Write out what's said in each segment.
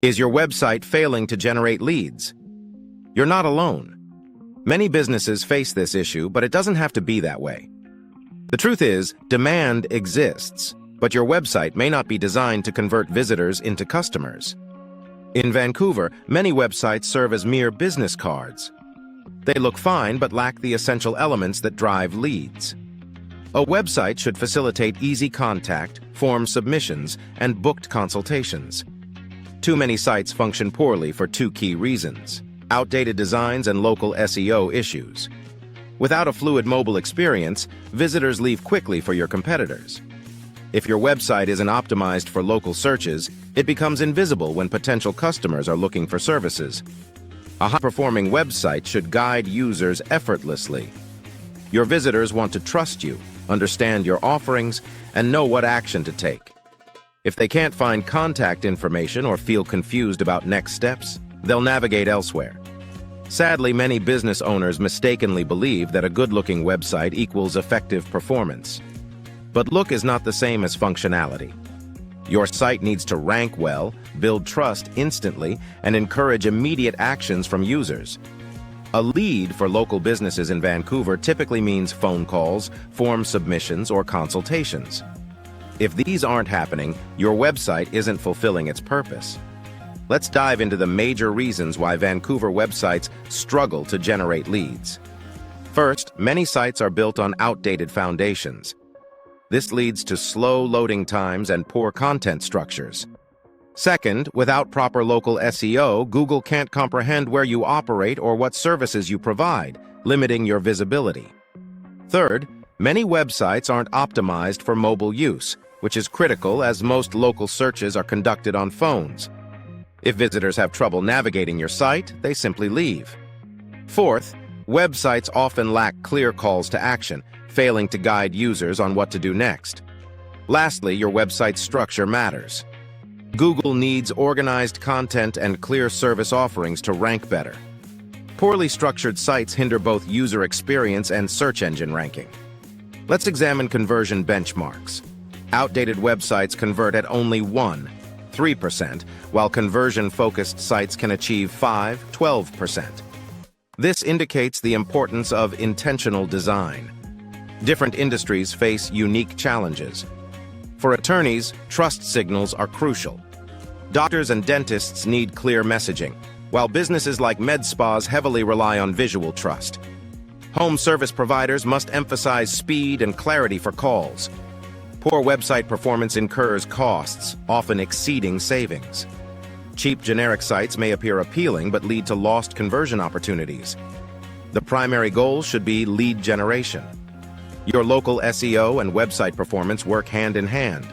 Is your website failing to generate leads? You're not alone. Many businesses face this issue, but it doesn't have to be that way. The truth is, demand exists, but your website may not be designed to convert visitors into customers. In Vancouver, many websites serve as mere business cards. They look fine but lack the essential elements that drive leads. A website should facilitate easy contact, form submissions, and booked consultations. Too many sites function poorly for two key reasons: outdated designs and local SEO issues. Without a fluid mobile experience, visitors leave quickly for your competitors. If your website isn't optimized for local searches, it becomes invisible when potential customers are looking for services. A high-performing website should guide users effortlessly. Your visitors want to trust you, understand your offerings, and know what action to take. If they can't find contact information or feel confused about next steps, they'll navigate elsewhere. Sadly, many business owners mistakenly believe that a good-looking website equals effective performance. But look is not the same as functionality. Your site needs to rank well, build trust instantly, and encourage immediate actions from users. A lead for local businesses in Vancouver typically means phone calls, form submissions, or consultations. If these aren't happening, your website isn't fulfilling its purpose. Let's dive into the major reasons why Vancouver websites struggle to generate leads. First, many sites are built on outdated foundations. This leads to slow loading times and poor content structures. Second, without proper local SEO, Google can't comprehend where you operate or what services you provide, limiting your visibility. Third, many websites aren't optimized for mobile use, which is critical as most local searches are conducted on phones. If visitors have trouble navigating your site, they simply leave. Fourth, websites often lack clear calls to action, failing to guide users on what to do next. Lastly, your website's structure matters. Google needs organized content and clear service offerings to rank better. Poorly structured sites hinder both user experience and search engine ranking. Let's examine conversion benchmarks. Outdated websites convert at only 3%, while conversion-focused sites can achieve 12%. This indicates the importance of intentional design. Different industries face unique challenges. For attorneys, trust signals are crucial. Doctors and dentists need clear messaging, while businesses like med spas heavily rely on visual trust. Home service providers must emphasize speed and clarity for calls. Poor website performance incurs costs, often exceeding savings. Cheap generic sites may appear appealing but lead to lost conversion opportunities. The primary goal should be lead generation. Your local SEO and website performance work hand in hand.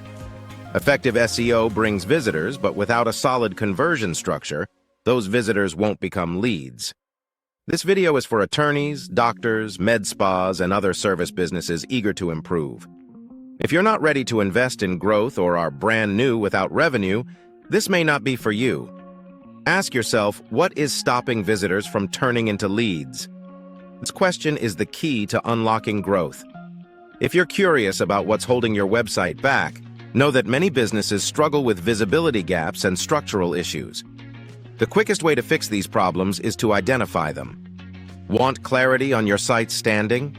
Effective SEO brings visitors, but without a solid conversion structure, those visitors won't become leads. This video is for attorneys, doctors, med spas, and other service businesses eager to improve. If you're not ready to invest in growth or are brand new without revenue, this may not be for you. Ask yourself, what is stopping visitors from turning into leads? This question is the key to unlocking growth. If you're curious about what's holding your website back, know that many businesses struggle with visibility gaps and structural issues. The quickest way to fix these problems is to identify them. Want clarity on your site's standing?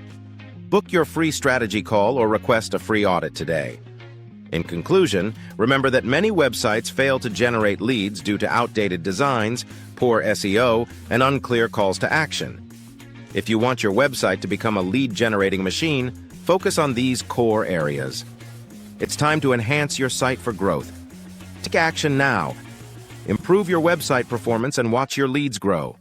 Book your free strategy call or request a free audit today. In conclusion, remember that many websites fail to generate leads due to outdated designs, poor SEO, and unclear calls to action. If you want your website to become a lead-generating machine, focus on these core areas. It's time to enhance your site for growth. Take action now. Improve your website performance and watch your leads grow.